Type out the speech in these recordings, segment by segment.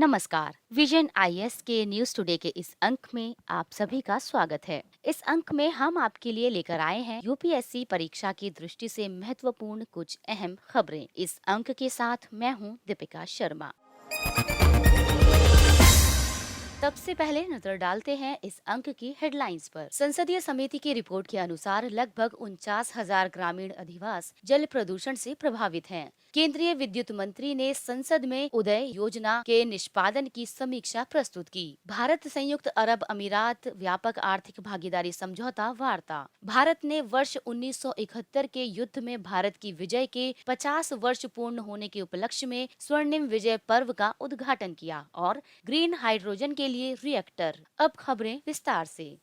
नमस्कार। Vision IAS के news today के इस अंक में आप सभी का स्वागत है। इस अंक में हम आपके लिए लेकर आए हैं यूपीएससी परीक्षा की दृष्टि से महत्वपूर्ण कुछ अहम खबरें। इस अंक के साथ मैं हूं दीपिका शर्मा। सबसे पहले नजर डालते हैं इस अंक की हेडलाइंस पर। संसदीय समिति की रिपोर्ट के अनुसार लगभग 49,000 ग्रामीण अधिवास जल प्रदूषण से प्रभावित हैं। केंद्रीय विद्युत मंत्री ने संसद में उदय योजना के निष्पादन की समीक्षा प्रस्तुत की। भारत संयुक्त अरब अमीरात व्यापक आर्थिक भागीदारी समझौता वार्ता। भारत ने वर्ष 1971 के युद्ध में भारत की विजय के 50 वर्ष पूर्ण होने के उपलक्ष्य में स्वर्णिम विजय पर्व का उद्घाटन किया और ग्रीन हाइड्रोजन के लिए रिएक्टर। अब खबरें विस्तार से।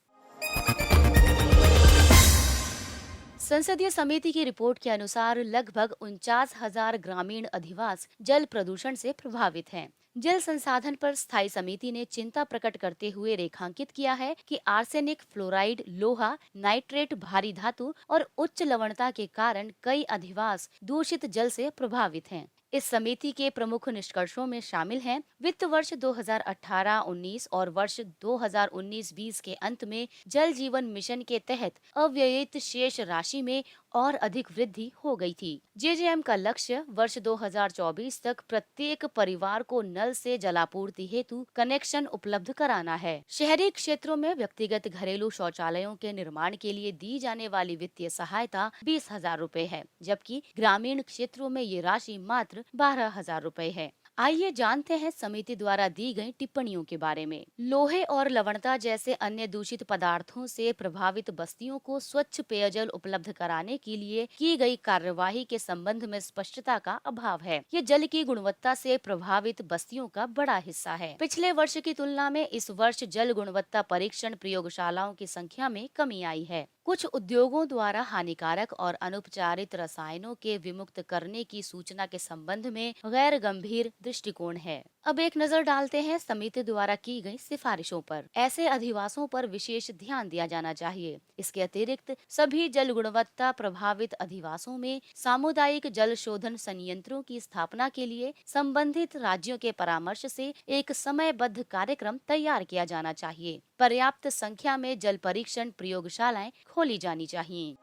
संसदीय समिति की रिपोर्ट के अनुसार लगभग 49,000 ग्रामीण अधिवास जल प्रदूषण से प्रभावित हैं। जल संसाधन पर स्थायी समिति ने चिंता प्रकट करते हुए रेखांकित किया है कि आर्सेनिक, फ्लोराइड, लोहा, नाइट्रेट, भारी धातु और उच्च लवणता के कारण कई अधिवास दूषित जल से प्रभावित हैं। इस समिति के प्रमुख निष्कर्षों में शामिल हैं वित्त वर्ष 2018-19 और वर्ष 2019-20 के अंत में जल जीवन मिशन के तहत अव्ययित शेष राशि में और अधिक वृद्धि हो गई थी। जेजेएम का लक्ष्य वर्ष 2024 तक प्रत्येक परिवार को नल से जलापूर्ति हेतु कनेक्शन उपलब्ध कराना है। शहरी क्षेत्रों में व्यक्तिगत घरेलू शौचालयों के निर्माण के लिए दी जाने वाली वित्तीय सहायता 20,000 रूपए है, जबकि ग्रामीण क्षेत्रों में ये राशि मात्र 12,000 रूपए है। आइए जानते हैं समिति द्वारा दी गई टिप्पणियों के बारे में। लोहे और लवणता जैसे अन्य दूषित पदार्थों से प्रभावित बस्तियों को स्वच्छ पेयजल उपलब्ध कराने के लिए की गई कार्यवाही के संबंध में स्पष्टता का अभाव है। ये जल की गुणवत्ता से प्रभावित बस्तियों का बड़ा हिस्सा है। पिछले वर्ष की तुलना में इस वर्ष जल गुणवत्ता परीक्षण प्रयोगशालाओं की संख्या में कमी आई है। कुछ उद्योगों द्वारा हानिकारक और अनुपचारित रसायनों के विमुक्त करने की सूचना के संबंध में गैर गंभीर दृष्टिकोण है। अब एक नजर डालते हैं समिति द्वारा की गई सिफारिशों पर। ऐसे अधिवासों पर विशेष ध्यान दिया जाना चाहिए। इसके अतिरिक्त सभी जल गुणवत्ता प्रभावित अधिवासों में सामुदायिक जल शोधन संयंत्रों की स्थापना के लिए संबंधित राज्यों के परामर्श से एक समयबद्ध कार्यक्रम तैयार किया जाना चाहिए। पर्याप्त संख्या में जल परीक्षण प्रयोगशालाएं खोली जानी चाहिए।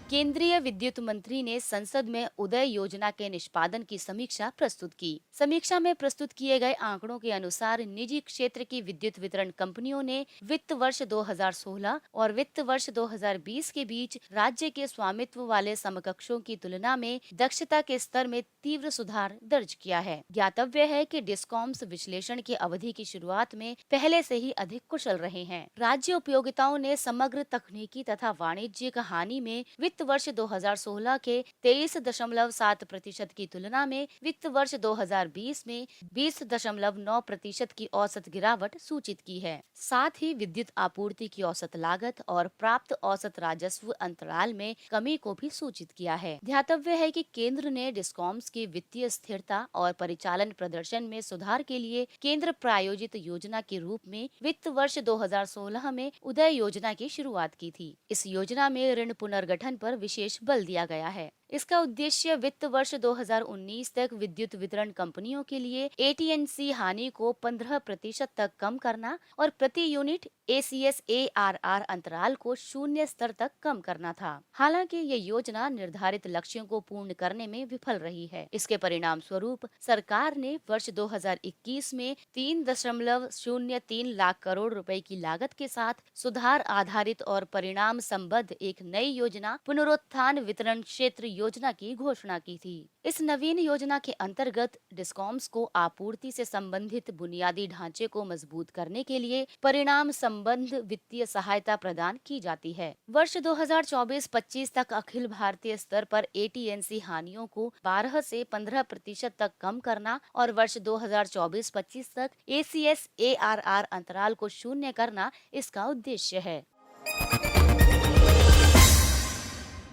केंद्रीय विद्युत मंत्री ने संसद में उदय योजना के निष्पादन की समीक्षा प्रस्तुत की। समीक्षा में प्रस्तुत किए गए आंकड़ों के अनुसार निजी क्षेत्र की विद्युत वितरण कंपनियों ने वित्त वर्ष 2016 और वित्त वर्ष 2020 के बीच राज्य के स्वामित्व वाले समकक्षों की तुलना में दक्षता के स्तर में तीव्र सुधार दर्ज किया है। ज्ञातव्य है कि डिस्कॉम्स विश्लेषण की अवधि की शुरुआत में पहले से ही अधिक कुशल रहे हैं। राज्य उपयोगिताओं ने समग्र तकनीकी तथा वाणिज्यिक हानि में वित्त वर्ष 2016 के 23.7% की तुलना में वित्त वर्ष 2020 में 20.9% की औसत गिरावट सूचित की है। साथ ही विद्युत आपूर्ति की औसत लागत और प्राप्त औसत राजस्व अंतराल में कमी को भी सूचित किया है। ध्यातव्य है कि केंद्र ने डिस्कॉम्स की वित्तीय स्थिरता और परिचालन प्रदर्शन में सुधार के लिए केंद्र प्रायोजित योजना के रूप में वित्त वर्ष 2016 में उदय योजना की शुरुआत की थी। इस योजना में ऋण पुनर्गठन पर विशेष बल दिया गया है। इसका उद्देश्य वित्त वर्ष 2019 तक विद्युत वितरण कंपनियों के लिए एटीएनसी हानि को 15% तक कम करना और प्रति यूनिट एसीएस एआरआर अंतराल को 0 स्तर तक कम करना था। हालांकि ये योजना निर्धारित लक्ष्यों को पूर्ण करने में विफल रही है। इसके परिणाम स्वरूप सरकार ने वर्ष 2021 में 3.03 लाख करोड़ रुपए की लागत के साथ सुधार आधारित और परिणाम संबद्ध एक नई योजना पुनरुत्थान वितरण क्षेत्र योजना की घोषणा की थी। इस नवीन योजना के अंतर्गत डिस्कॉम्स को आपूर्ति से संबंधित बुनियादी ढांचे को मजबूत करने के लिए परिणाम संबंध वित्तीय सहायता प्रदान की जाती है। वर्ष 2024-25 तक अखिल भारतीय स्तर पर एटीएनसी हानियों को 12 से 15% तक कम करना और वर्ष 2024-25 तक एसीएस एआरआर अंतराल को 0 करना इसका उद्देश्य है।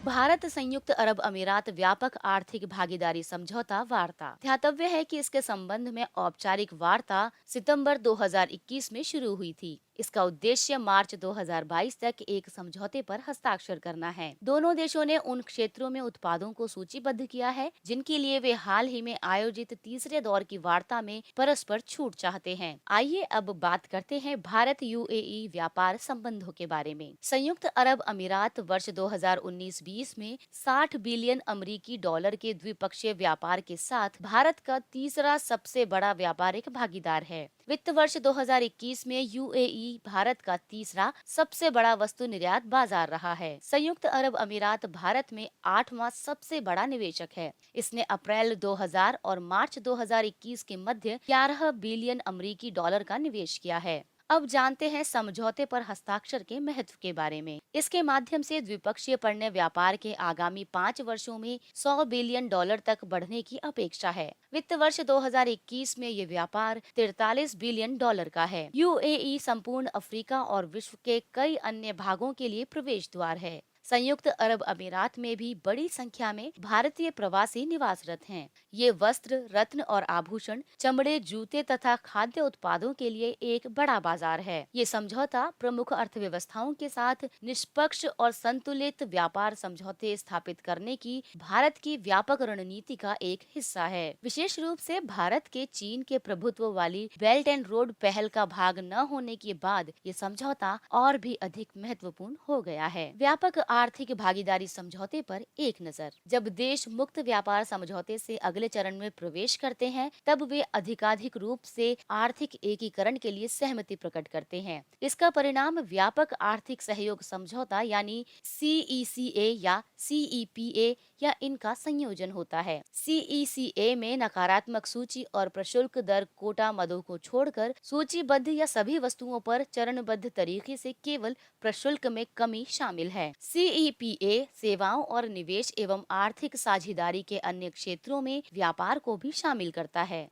भारत संयुक्त अरब अमीरात व्यापक आर्थिक भागीदारी समझौता वार्ता। ध्यातव्य है कि इसके संबंध में औपचारिक वार्ता सितंबर 2021 में शुरू हुई थी। इसका उद्देश्य मार्च 2022 तक एक समझौते पर हस्ताक्षर करना है। दोनों देशों ने उन क्षेत्रों में उत्पादों को सूचीबद्ध किया है जिनके लिए वे हाल ही में आयोजित तीसरे दौर की वार्ता में परस्पर छूट चाहते हैं। आइए अब बात करते हैं भारत यूएई व्यापार संबंधों के बारे में। संयुक्त अरब अमीरात वर्ष 2019-20 में 60 बिलियन अमेरिकी डॉलर के द्विपक्षीय व्यापार के साथ भारत का तीसरा सबसे बड़ा व्यापारिक भागीदार है। वित्त वर्ष 2021 में यूएई भारत का तीसरा सबसे बड़ा वस्तु निर्यात बाजार रहा है। संयुक्त अरब अमीरात भारत में 8वां सबसे बड़ा निवेशक है। इसने अप्रैल 2000 और मार्च 2021 के मध्य 11 बिलियन अमेरिकी डॉलर का निवेश किया है। अब जानते हैं समझौते पर हस्ताक्षर के महत्व के बारे में। इसके माध्यम से द्विपक्षीय पण्य व्यापार के आगामी 5 वर्षों में 100 बिलियन डॉलर तक बढ़ने की अपेक्षा है। वित्त वर्ष 2021 में ये व्यापार 43 बिलियन डॉलर का है। यूएई संपूर्ण अफ्रीका और विश्व के कई अन्य भागों के लिए प्रवेश द्वार है। संयुक्त अरब अमीरात में भी बड़ी संख्या में भारतीय प्रवासी निवासरत हैं। ये वस्त्र, रत्न और आभूषण, चमड़े, जूते तथा खाद्य उत्पादों के लिए एक बड़ा बाजार है। ये समझौता प्रमुख अर्थव्यवस्थाओं के साथ निष्पक्ष और संतुलित व्यापार समझौते स्थापित करने की भारत की व्यापक रणनीति का एक हिस्सा है। विशेष रूप से भारत के चीन के प्रभुत्व वाली बेल्ट एंड रोड पहल का भाग न होने के बाद ये समझौता और भी अधिक महत्वपूर्ण हो गया है। व्यापक आर्थिक भागीदारी समझौते पर एक नजर। जब देश मुक्त व्यापार समझौते से अगले चरण में प्रवेश करते हैं, तब वे अधिकाधिक रूप से आर्थिक एकीकरण के लिए सहमति प्रकट करते हैं। इसका परिणाम व्यापक आर्थिक सहयोग समझौता यानी CECA या CEPA या इनका संयोजन होता है। CECA में नकारात्मक सूची और प्रशुल्क दर कोटा मदों को छोड़कर सूचीबद्ध या सभी वस्तुओं पर चरणबद्ध तरीके से केवल प्रशुल्क में कमी शामिल है। CEPA सेवाओं और निवेश एवं आर्थिक साझेदारी के अन्य क्षेत्रों में व्यापार को भी शामिल करता है।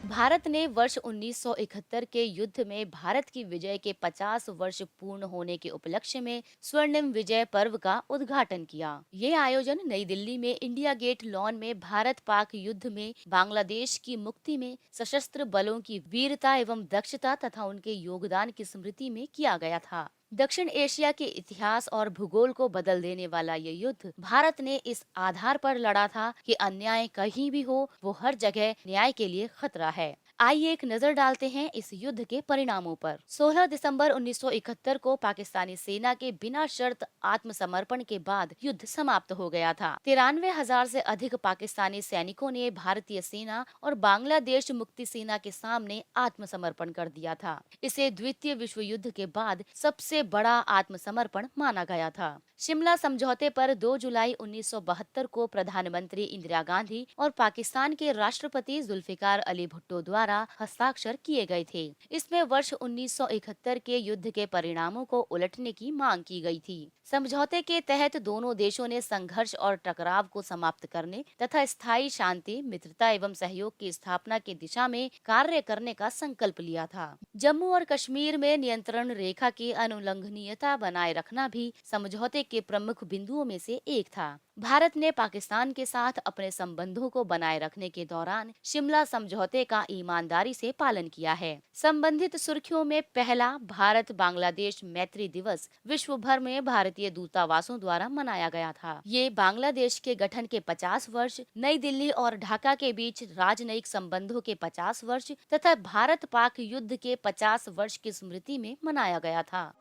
भारत ने वर्ष 1971 के युद्ध में भारत की विजय के 50 वर्ष पूर्ण होने के उपलक्ष्य में स्वर्णिम विजय पर्व का उद्घाटन किया। ये आयोजन नई दिल्ली में इंडिया गेट लॉन में भारत पाक युद्ध में बांग्लादेश की मुक्ति में सशस्त्र बलों की वीरता एवं दक्षता तथा उनके योगदान की स्मृति में किया गया था। दक्षिण एशिया के इतिहास और भूगोल को बदल देने वाला ये युद्ध भारत ने इस आधार पर लड़ा था कि अन्याय कहीं भी हो, वो हर जगह न्याय के लिए खतरा है। आइए एक नजर डालते हैं इस युद्ध के परिणामों पर। 16 दिसंबर 1971 को पाकिस्तानी सेना के बिना शर्त आत्मसमर्पण के बाद युद्ध समाप्त हो गया था। 93,000 से अधिक पाकिस्तानी सैनिकों ने भारतीय सेना और बांग्लादेश मुक्ति सेना के सामने आत्मसमर्पण कर दिया था। इसे द्वितीय विश्व युद्ध के बाद सबसे बड़ा आत्मसमर्पण माना गया था। शिमला समझौते पर 2 जुलाई 1972 को प्रधानमंत्री इंदिरा गांधी और पाकिस्तान के राष्ट्रपति जुल्फिकार अली भुट्टो द्वारा हस्ताक्षर किए गए थे। इसमें वर्ष 1971 के युद्ध के परिणामों को उलटने की मांग की गई थी। समझौते के तहत दोनों देशों ने संघर्ष और टकराव को समाप्त करने तथा स्थायी शांति, मित्रता एवं सहयोग की स्थापना की दिशा में कार्य करने का संकल्प लिया था। जम्मू और कश्मीर में नियंत्रण रेखा की अनुल्लंघनीयता बनाए रखना भी समझौते के प्रमुख बिंदुओं में से एक था। भारत ने पाकिस्तान के साथ अपने संबंधों को बनाए रखने के दौरान शिमला समझौते का ईमानदारी से पालन किया है। संबंधित सुर्खियों में पहला भारत बांग्लादेश मैत्री दिवस विश्व भर में भारतीय दूतावासों द्वारा मनाया गया था। ये बांग्लादेश के गठन के 50 वर्ष, नई दिल्ली और ढाका के बीच राजनयिक संबंधों के 50 वर्ष तथा भारत पाक युद्ध के 50 वर्ष की स्मृति में मनाया गया था।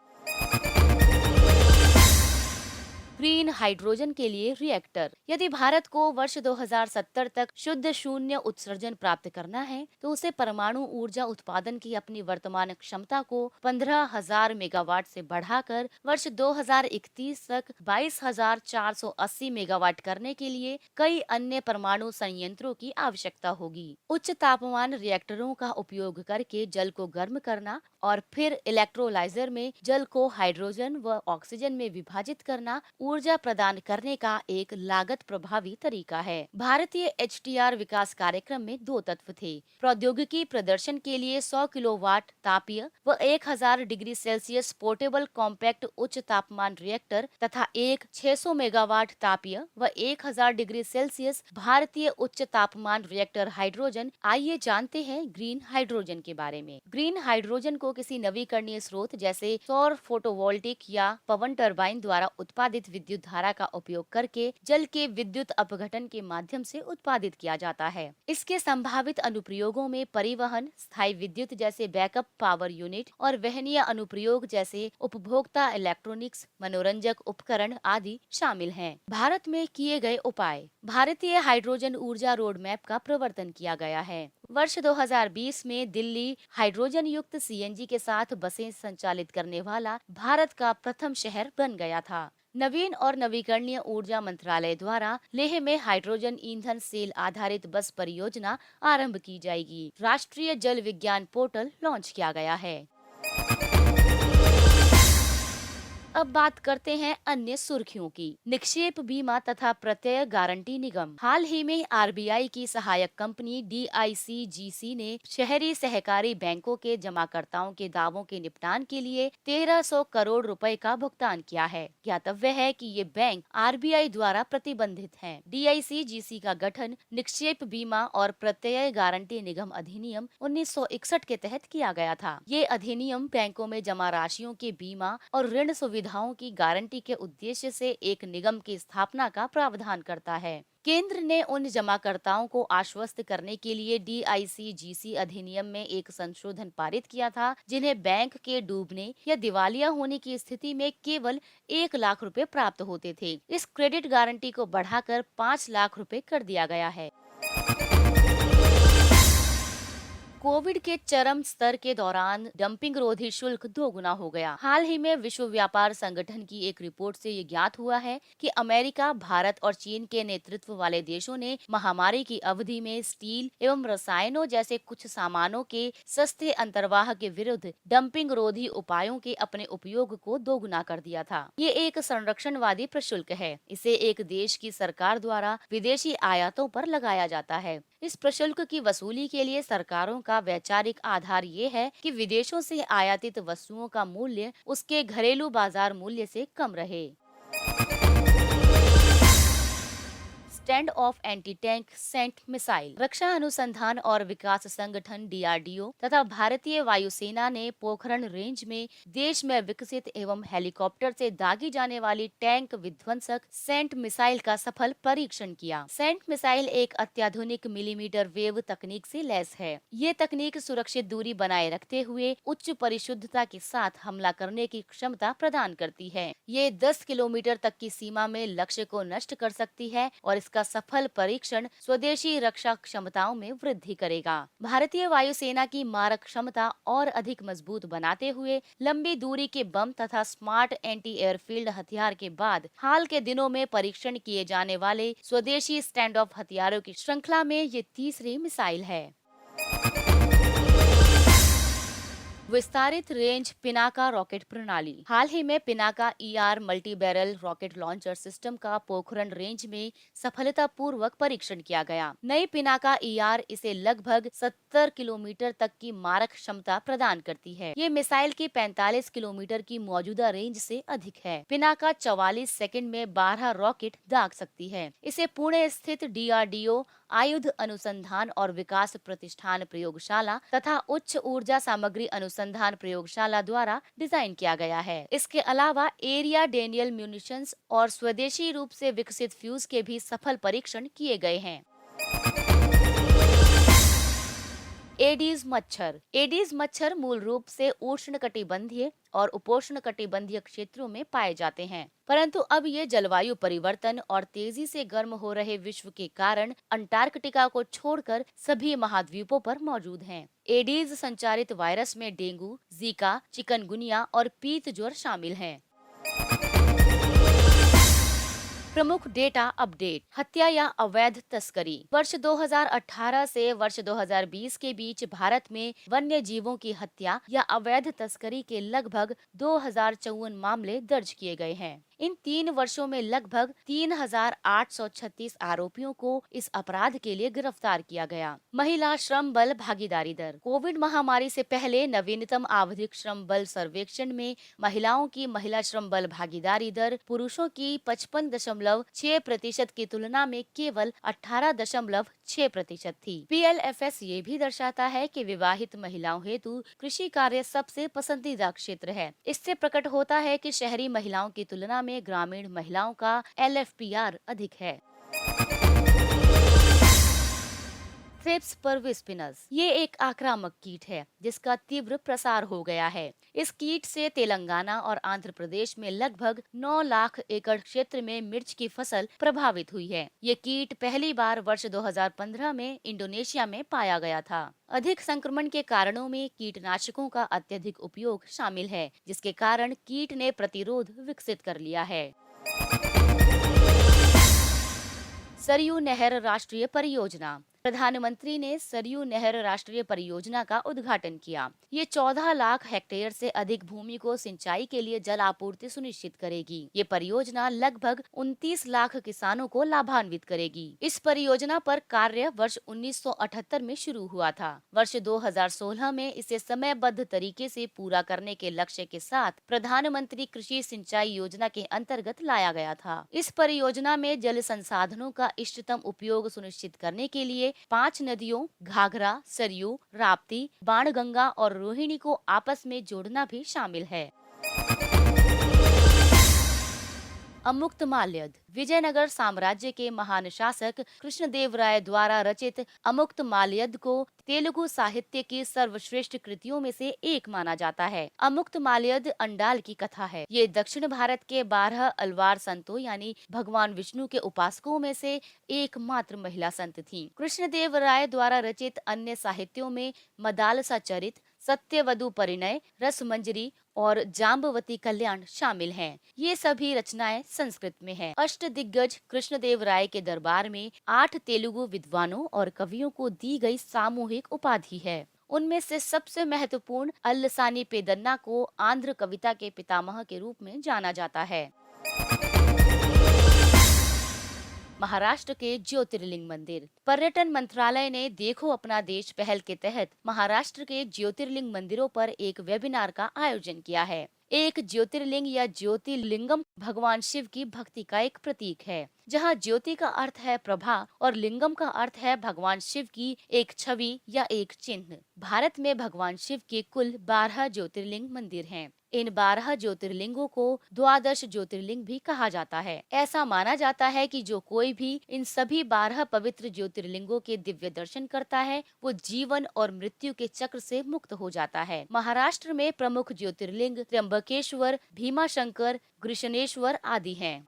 ग्रीन हाइड्रोजन के लिए रिएक्टर। यदि भारत को वर्ष 2070 तक शुद्ध शून्य उत्सर्जन प्राप्त करना है, तो उसे परमाणु ऊर्जा उत्पादन की अपनी वर्तमान क्षमता को 15,000 मेगावाट से बढ़ाकर वर्ष 2031 तक 22,480 मेगावाट करने के लिए कई अन्य परमाणु संयंत्रों की आवश्यकता होगी। उच्च तापमान रिएक्टरों का उपयोग करके जल को गर्म करना और फिर इलेक्ट्रोलाइजर में जल को हाइड्रोजन व ऑक्सीजन में विभाजित करना ऊर्जा प्रदान करने का एक लागत प्रभावी तरीका है। भारतीय एचटीआर विकास कार्यक्रम में दो तत्व थे। प्रौद्योगिकी प्रदर्शन के लिए 100 किलोवाट तापीय व 1000 डिग्री सेल्सियस पोर्टेबल कॉम्पैक्ट उच्च तापमान रिएक्टर तथा एक 600 मेगावाट तापीय व 1000 डिग्री सेल्सियस भारतीय उच्च तापमान रिएक्टर हाइड्रोजन। आइए जानते हैं ग्रीन हाइड्रोजन के बारे में। ग्रीन हाइड्रोजन को किसी नवीकरणीय स्रोत जैसे सौर, फोटोवोल्टिक या पवन टरबाइन द्वारा उत्पादित विद्युत धारा का उपयोग करके जल के विद्युत अपघटन के माध्यम से उत्पादित किया जाता है। इसके संभावित अनुप्रयोगों में परिवहन, स्थायी विद्युत जैसे बैकअप पावर यूनिट और वहनीय अनुप्रयोग जैसे उपभोक्ता इलेक्ट्रॉनिक्स, मनोरंजक उपकरण आदि शामिल हैं। भारत में किए गए उपाय। भारतीय हाइड्रोजन ऊर्जा रोड मैप का प्रवर्तन किया गया है। वर्ष 2020 में दिल्ली हाइड्रोजन युक्त सीएनजी के साथ बसें संचालित करने वाला भारत का प्रथम शहर बन गया था। नवीन और नवीकरणीय ऊर्जा मंत्रालय द्वारा लेह में हाइड्रोजन ईंधन सेल आधारित बस परियोजना आरंभ की जाएगी। राष्ट्रीय जल विज्ञान पोर्टल लॉन्च किया गया है। अब बात करते हैं अन्य सुर्खियों की। निक्षेप बीमा तथा प्रत्यय गारंटी निगम। हाल ही में आरबीआई की सहायक कंपनी डीआईसीजीसी ने शहरी सहकारी बैंकों के जमाकर्ताओं के दावों के निपटान के लिए 1300 करोड़ रुपए का भुगतान किया है। ज्ञातव्य है कि ये बैंक आरबीआई द्वारा प्रतिबंधित हैं। डीआईसीजीसी का गठन निक्षेप बीमा और प्रत्यय गारंटी निगम अधिनियम 1961 के तहत किया गया था। ये अधिनियम बैंकों में जमा राशियों के बीमा और ऋण सुविधाओं की गारंटी के उद्देश्य से एक निगम की स्थापना का प्रावधान करता है। केंद्र ने उन जमाकर्ताओं को आश्वस्त करने के लिए डीआईसीजीसी अधिनियम में एक संशोधन पारित किया था, जिन्हें बैंक के डूबने या दिवालिया होने की स्थिति में केवल 1 लाख रुपए प्राप्त होते थे। इस क्रेडिट गारंटी को बढ़ाकर 5 लाख रुपए कर दिया गया है। कोविड के चरम स्तर के दौरान डंपिंग रोधी शुल्क दोगुना हो गया। हाल ही में विश्व व्यापार संगठन की एक रिपोर्ट से ये ज्ञात हुआ है कि अमेरिका, भारत और चीन के नेतृत्व वाले देशों ने महामारी की अवधि में स्टील एवं रसायनों जैसे कुछ सामानों के सस्ते अंतर्वाह के विरुद्ध डंपिंग रोधी उपायों के अपने उपयोग को दोगुना कर दिया था। ये एक संरक्षणवादी प्रशुल्क है। इसे एक देश की सरकार द्वारा विदेशी आयातों पर लगाया जाता है। इस प्रशुल्क की वसूली के लिए सरकारों का वैचारिक आधार ये है कि विदेशों से आयातित वस्तुओं का मूल्य उसके घरेलू बाजार मूल्य से कम रहे। स्टैंड ऑफ एंटी टैंक सेंट मिसाइल। रक्षा अनुसंधान और विकास संगठन डीआरडीओ तथा भारतीय वायुसेना ने पोखरण रेंज में देश में विकसित एवं हेलीकॉप्टर से दागी जाने वाली टैंक विध्वंसक सेंट मिसाइल का सफल परीक्षण किया। सेंट मिसाइल एक अत्याधुनिक मिलीमीटर वेव तकनीक से लैस है। ये तकनीक सुरक्षित दूरी बनाए रखते हुए उच्च परिशुद्धता के साथ हमला करने की क्षमता प्रदान करती है। ये 10 किलोमीटर तक की सीमा में लक्ष्य को नष्ट कर सकती है और इसका सफल परीक्षण स्वदेशी रक्षा क्षमताओं में वृद्धि करेगा। भारतीय वायुसेना की मारक क्षमता और अधिक मजबूत बनाते हुए लंबी दूरी के बम तथा स्मार्ट एंटी एयरफील्ड हथियार के बाद हाल के दिनों में परीक्षण किए जाने वाले स्वदेशी स्टैंड ऑफ हथियारों की श्रृंखला में ये तीसरी मिसाइल है। विस्तारित रेंज पिनाका रॉकेट प्रणाली। हाल ही में Pinaka ER multi barrel rocket launcher system का पोखरण रेंज में सफलतापूर्वक परीक्षण किया गया। नई पिनाका ईआर इसे लगभग 70 किलोमीटर तक की मारक क्षमता प्रदान करती है। ये मिसाइल की 45 किलोमीटर की मौजूदा रेंज से अधिक है। पिनाका 44 सेकंड में 12 रॉकेट दाग सकती है। इसे पुणे स्थित डीआरडीओ आयुध अनुसंधान और विकास प्रतिष्ठान प्रयोगशाला तथा उच्च ऊर्जा सामग्री अनुसंधान प्रयोगशाला द्वारा डिजाइन किया गया है। इसके अलावा एरिया डेनियल म्यूनिशंस और स्वदेशी रूप से विकसित फ्यूज के भी सफल परीक्षण किए गए हैं। एडीज मच्छर। एडीज मच्छर मूल रूप से उष्णकटिबंधीय और उपोष्णकटिबंधीय क्षेत्रों में पाए जाते हैं, परंतु अब ये जलवायु परिवर्तन और तेजी से गर्म हो रहे विश्व के कारण अंटार्कटिका को छोड़कर सभी महाद्वीपों पर मौजूद हैं। एडीज संचारित वायरस में डेंगू, जीका, चिकनगुनिया और पीत ज्वर शामिल हैं। प्रमुख डेटा अपडेट। हत्या या अवैध तस्करी। वर्ष 2018 से वर्ष 2020 के बीच भारत में वन्य जीवों की हत्या या अवैध तस्करी के लगभग 2054 मामले दर्ज किए गए हैं। इन 3 वर्षों में लगभग 3836 आरोपियों को इस अपराध के लिए गिरफ्तार किया गया। महिला श्रम बल भागीदारी दर। कोविड महामारी से पहले नवीनतम आवधिक श्रम बल सर्वेक्षण में महिलाओं की महिला श्रम बल भागीदारी दर पुरुषों की 55.6% की तुलना में केवल 18.6% थी। PLFS ये भी दर्शाता है कि विवाहित महिलाओं हेतु कृषि कार्य सबसे पसंदीदा क्षेत्र है। इससे प्रकट होता है कि शहरी महिलाओं की तुलना में ग्रामीण महिलाओं का LFPR अधिक है। थ्रिप्स परविस्पिनस ये एक आक्रामक कीट है जिसका तीव्र प्रसार हो गया है। इस कीट से तेलंगाना और आंध्र प्रदेश में लगभग 9 लाख एकड़ क्षेत्र में मिर्च की फसल प्रभावित हुई है। ये कीट पहली बार वर्ष 2015 में इंडोनेशिया में पाया गया था। अधिक संक्रमण के कारणों में कीटनाशकों का अत्यधिक उपयोग शामिल है, जिसके कारण कीट ने प्रतिरोध विकसित कर लिया है। सरयू नहर राष्ट्रीय परियोजना। प्रधानमंत्री ने सरयू नहर राष्ट्रीय परियोजना का उद्घाटन किया। ये 14 लाख हेक्टेयर से अधिक भूमि को सिंचाई के लिए जल आपूर्ति सुनिश्चित करेगी। ये परियोजना लगभग 29 लाख किसानों को लाभान्वित करेगी। इस परियोजना पर कार्य वर्ष 1978 में शुरू हुआ था। वर्ष 2016 में इसे समयबद्ध तरीके से पूरा करने के लक्ष्य के साथ प्रधानमंत्री कृषि सिंचाई योजना के अंतर्गत लाया गया था। इस परियोजना में जल संसाधनों का इष्टतम उपयोग सुनिश्चित करने के लिए 5 नदियों घाघरा, सरयू, राप्ती, बाणगंगा और रोहिणी को आपस में जोड़ना भी शामिल है। अमुक्तमाल्यद। विजयनगर साम्राज्य के महान शासक कृष्णदेवराय द्वारा रचित अमुक्तमाल्यद को तेलुगु साहित्य की सर्वश्रेष्ठ कृतियों में से एक माना जाता है। अमुक्तमाल्यद अंडाल की कथा है। ये दक्षिण भारत के 12 अलवार संतों यानी भगवान विष्णु के उपासकों में से एकमात्र महिला संत थीं। कृष्णदेवराय द्वारा रचित अन्य साहित्यों में मदालसा चरित, सत्यवधु परिणय, रसमंजरी और जाम्बवती कल्याण शामिल हैं। ये सभी रचनाएं संस्कृत में हैं। अष्टदिग्गज कृष्णदेवराय के दरबार में 8 तेलुगु विद्वानों और कवियों को दी गई सामूहिक उपाधि है। उनमें से सबसे महत्वपूर्ण अल्लसानी पेदन्ना को आंध्र कविता के पितामह के रूप में जाना जाता है। महाराष्ट्र के ज्योतिर्लिंग मंदिर। पर्यटन मंत्रालय ने देखो अपना देश पहल के तहत महाराष्ट्र के ज्योतिर्लिंग मंदिरों पर एक वेबिनार का आयोजन किया है। एक ज्योतिर्लिंग या ज्योतिर्लिंगम भगवान शिव की भक्ति का एक प्रतीक है। जहाँ ज्योति का अर्थ है प्रभा और लिंगम का अर्थ है भगवान शिव की एक छवि या एक चिन्ह। भारत में भगवान शिव के कुल 12 ज्योतिर्लिंग मंदिर हैं। इन 12 ज्योतिर्लिंगों को द्वादश ज्योतिर्लिंग भी कहा जाता है। ऐसा माना जाता है कि जो कोई भी इन सभी 12 पवित्र ज्योतिर्लिंगों के दिव्य दर्शन करता है वो जीवन और मृत्यु के चक्र से मुक्त हो जाता है। महाराष्ट्र में प्रमुख ज्योतिर्लिंग त्र्यंबकेश्वर, भीमाशंकर, गृषणेश्वर आदि हैं।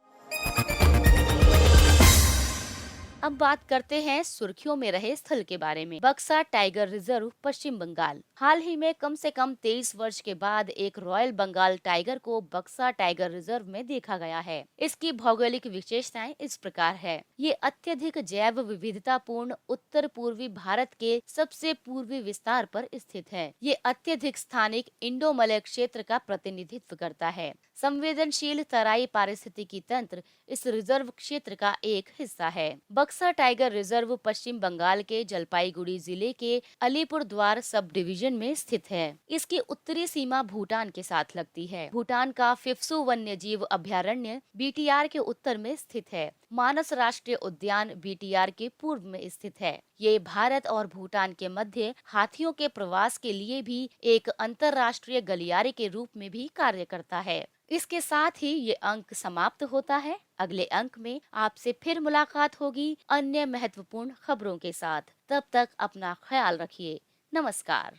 अब बात करते हैं सुर्खियों में रहे स्थल के बारे में। बक्सा टाइगर रिजर्व, पश्चिम बंगाल। हाल ही में कम से कम 23 वर्ष के बाद एक रॉयल बंगाल टाइगर को बक्सा टाइगर रिजर्व में देखा गया है। इसकी भौगोलिक विशेषताएं इस प्रकार है। ये अत्यधिक जैव विविधता पूर्ण उत्तर पूर्वी भारत के सबसे पूर्वी विस्तार पर स्थित है। ये अत्यधिक स्थानिक इंडो मलय क्षेत्र का प्रतिनिधित्व करता है। संवेदनशील तराई पारिस्थितिकी तंत्र इस रिजर्व क्षेत्र का एक हिस्सा है। बक्सा टाइगर रिजर्व पश्चिम बंगाल के जलपाईगुड़ी जिले के अलीपुरद्वार सब डिवीजन में स्थित है। इसकी उत्तरी सीमा भूटान के साथ लगती है। भूटान का फिफ्सू वन्य जीव अभयारण्य BTR के उत्तर में स्थित है। मानस राष्ट्रीय उद्यान BTR के पूर्व में स्थित है। ये भारत और भूटान के मध्य हाथियों के प्रवास के लिए भी एक अंतर्राष्ट्रीय गलियारे के रूप में भी कार्य करता है। इसके साथ ही ये अंक समाप्त होता है। अगले अंक में आपसे फिर मुलाकात होगी अन्य महत्वपूर्ण खबरों के साथ। तब तक अपना ख्याल रखिए। नमस्कार।